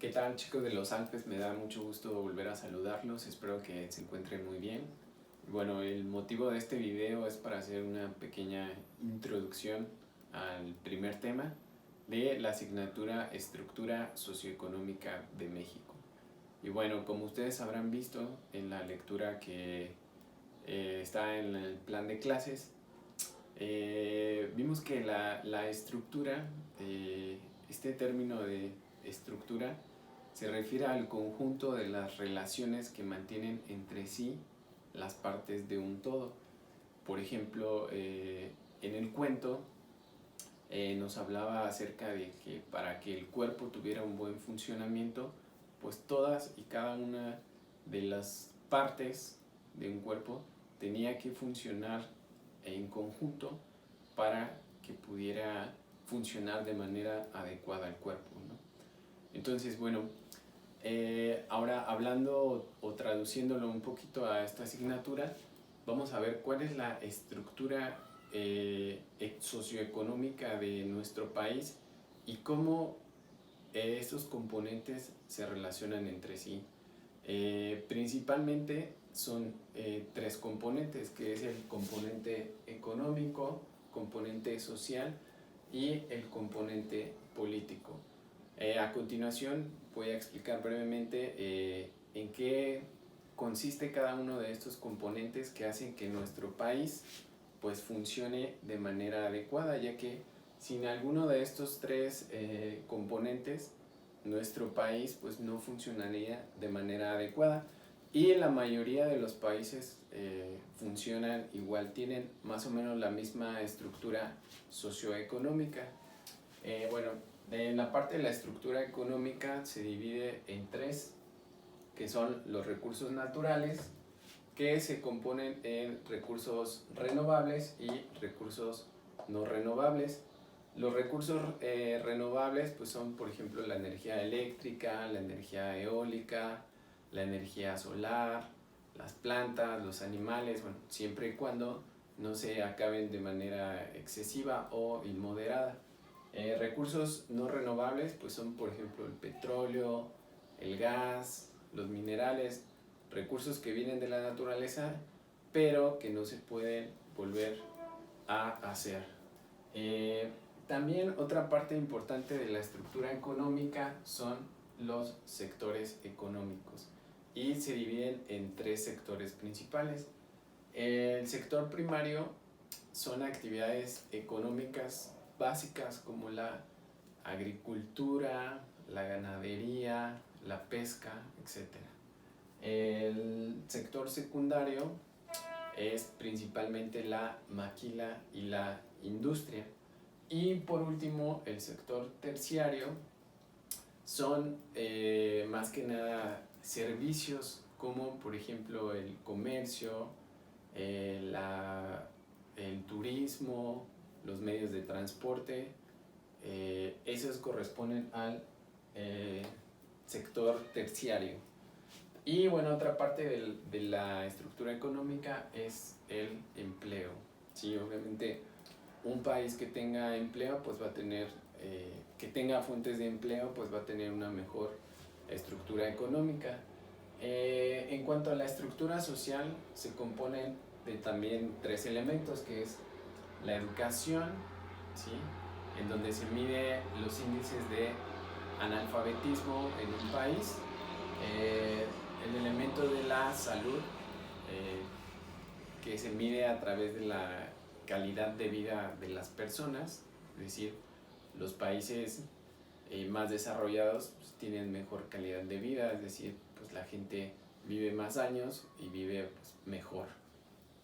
¿Qué tal, chicos de los Alpes? Me da mucho gusto volver a saludarlos, espero que se encuentren muy bien. Bueno, el motivo de este video es para hacer una pequeña introducción al primer tema de la asignatura Estructura Socioeconómica de México. Y bueno, como ustedes habrán visto en la lectura que está en el plan de clases, vimos que la estructura, este término de estructura, se refiere al conjunto de las relaciones que mantienen entre sí las partes de un todo. Por ejemplo, en el cuento nos hablaba acerca de que para que el cuerpo tuviera un buen funcionamiento, pues todas y cada una de las partes de un cuerpo tenía que funcionar en conjunto para que pudiera funcionar de manera adecuada el cuerpo, ¿no? Entonces, bueno, ahora hablando o traduciéndolo un poquito a esta asignatura, vamos a ver cuál es la estructura socioeconómica de nuestro país y cómo estos componentes se relacionan entre sí. Principalmente son tres componentes, que es el componente económico, componente social y el componente político. A continuación voy a explicar brevemente en qué consiste cada uno de estos componentes que hacen que nuestro país pues funcione de manera adecuada, ya que sin alguno de estos tres componentes nuestro país pues no funcionaría de manera adecuada, y la mayoría de los países funcionan igual, tienen más o menos la misma estructura socioeconómica. Bueno, en la parte de la estructura económica se divide en tres, que son los recursos naturales, que se componen en recursos renovables y recursos no renovables. Los recursos renovables pues son, por ejemplo, la energía eléctrica, la energía eólica, la energía solar, las plantas, los animales, bueno, siempre y cuando no se acaben de manera excesiva o inmoderada. Recursos no renovables pues son, por ejemplo, el petróleo, el gas, los minerales, recursos que vienen de la naturaleza pero que no se pueden volver a hacer. También otra parte importante de la estructura económica son los sectores económicos, y se dividen en tres sectores principales. El sector primario son actividades económicas básicas como la agricultura, la ganadería, la pesca, etc. El sector secundario es principalmente la maquila y la industria. Y por último, el sector terciario son más que nada servicios como por ejemplo el comercio, el turismo, los medios de transporte. Esos corresponden al sector terciario. Y bueno, otra parte de la estructura económica es el empleo. Sí, obviamente un país que tenga empleo pues va a tener, que tenga fuentes de empleo pues va a tener una mejor estructura económica. En cuanto a la estructura social, se componen de también tres elementos, que es la educación, ¿sí?, en donde se mide los índices de analfabetismo en un país. El elemento de la salud, que se mide a través de la calidad de vida de las personas, es decir, los países más desarrollados pues, tienen mejor calidad de vida, es decir, pues la gente vive más años y vive pues, mejor.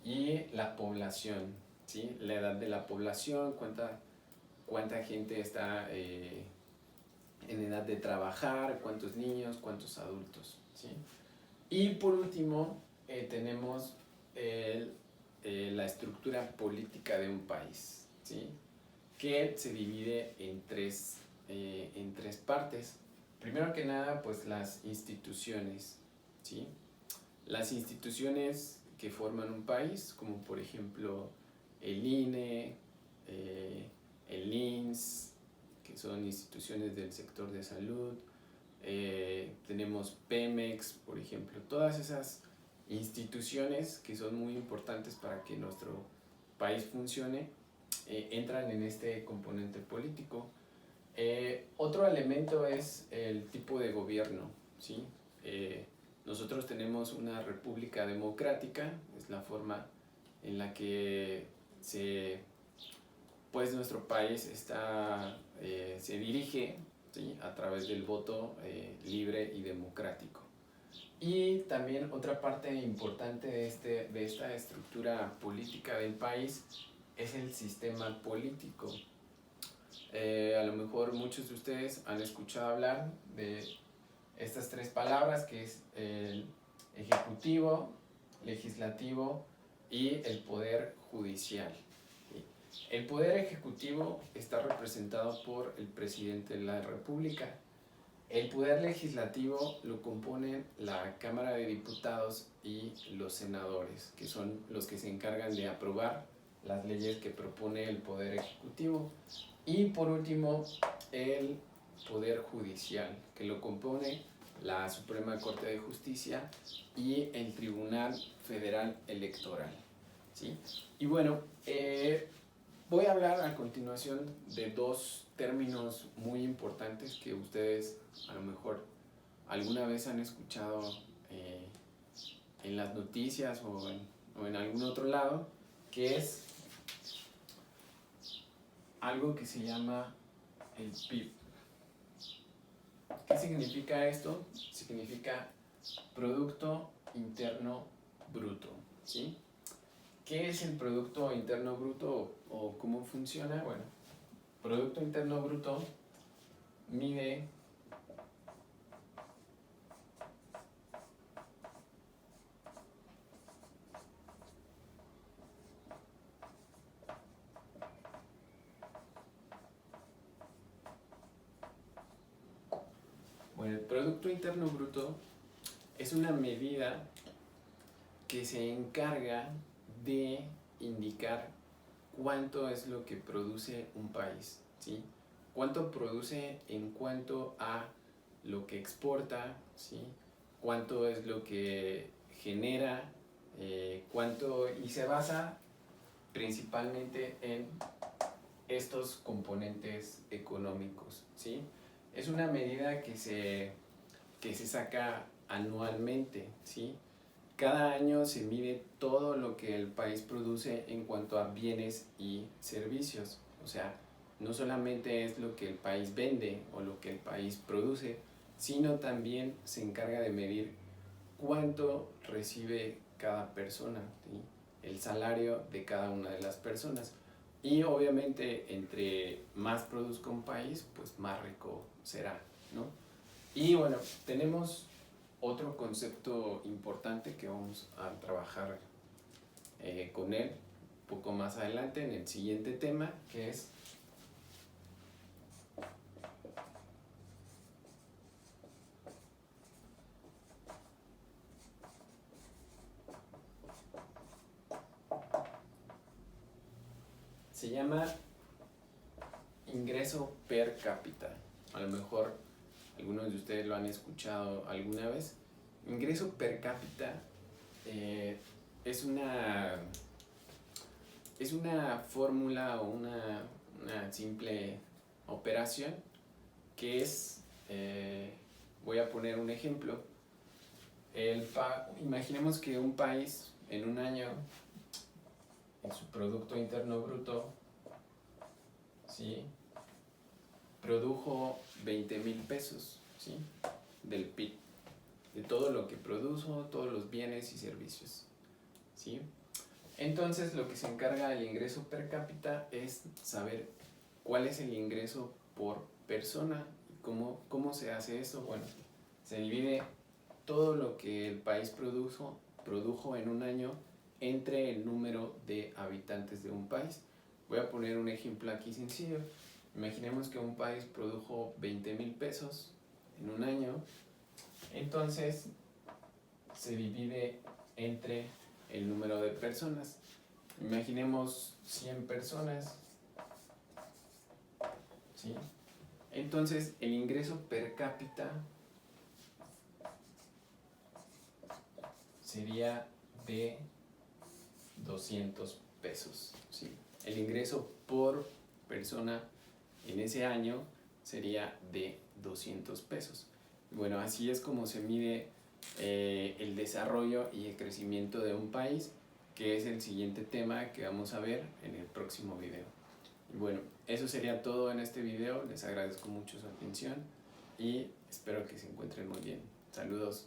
Y la población, ¿sí?, la edad de la población, cuánta gente está en edad de trabajar, cuántos niños, cuántos adultos, ¿sí? Y por último tenemos la estructura política de un país, ¿sí?, que se divide en tres partes. Primero que nada, pues las instituciones, ¿sí? Las instituciones que forman un país, como por ejemplo el INE, el INSS, que son instituciones del sector de salud, tenemos Pemex, por ejemplo, todas esas instituciones que son muy importantes para que nuestro país funcione, entran en este componente político. Otro elemento es el tipo de gobierno, ¿sí? Nosotros tenemos una república democrática, es la forma en la que pues nuestro país se dirige, ¿sí?, a través del voto libre y democrático. Y también otra parte importante de esta estructura política del país es el sistema político. A lo mejor muchos de ustedes han escuchado hablar de estas tres palabras, que es el ejecutivo, legislativo y el poder judicial. El poder ejecutivo está representado por el presidente de la República. El poder legislativo lo componen la Cámara de Diputados y los senadores, que son los que se encargan de aprobar las leyes que propone el poder ejecutivo. Y por último, el poder judicial, que lo compone la Suprema Corte de Justicia y el Tribunal Federal Electoral, ¿sí? Y bueno, voy a hablar a continuación de dos términos muy importantes que ustedes a lo mejor alguna vez han escuchado en las noticias o en algún otro lado, que es algo que se llama el PIB. ¿Qué significa esto? Significa Producto Interno Bruto, ¿sí? ¿Qué es el Producto Interno Bruto o cómo funciona? Bueno, Producto Interno Bruto mide el Producto Interno Bruto es una medida que se encarga de indicar cuánto es lo que produce un país, ¿sí? Cuánto produce en cuanto a lo que exporta, ¿sí? Cuánto es lo que genera, y se basa principalmente en estos componentes económicos, ¿sí? Es una medida que se saca anualmente, ¿sí? Cada año se mide todo lo que el país produce en cuanto a bienes y servicios. O sea, no solamente es lo que el país vende o lo que el país produce, sino también se encarga de medir cuánto recibe cada persona, ¿sí? El salario de cada una de las personas. Y obviamente entre más produzca un país, pues más rico será, ¿no? Y bueno, tenemos otro concepto importante que vamos a trabajar con él un poco más adelante en el siguiente tema, que se llama ingreso per cápita. A lo mejor algunos de ustedes lo han escuchado alguna vez. Ingreso per cápita es una fórmula o una simple operación que voy a poner un ejemplo. Imaginemos que un país en un año, en su Producto Interno Bruto, ¿sí?, produjo 20,000 pesos, ¿sí?, del PIB, de todo lo que produjo, todos los bienes y servicios, ¿sí? Entonces lo que se encarga del ingreso per cápita es saber cuál es el ingreso por persona. ¿Cómo se hace eso? Bueno, se divide todo lo que el país produjo en un año entre el número de habitantes de un país. Voy a poner un ejemplo aquí sencillo. Imaginemos que un país produjo 20,000 pesos en un año, entonces se divide entre el número de personas. Imaginemos 100 personas, ¿sí? Entonces el ingreso per cápita sería de 200 pesos. ¿Sí? El ingreso por persona en ese año sería de 200 pesos. Bueno, así es como se mide el desarrollo y el crecimiento de un país, que es el siguiente tema que vamos a ver en el próximo video. Y bueno, eso sería todo en este video. Les agradezco mucho su atención y espero que se encuentren muy bien. Saludos.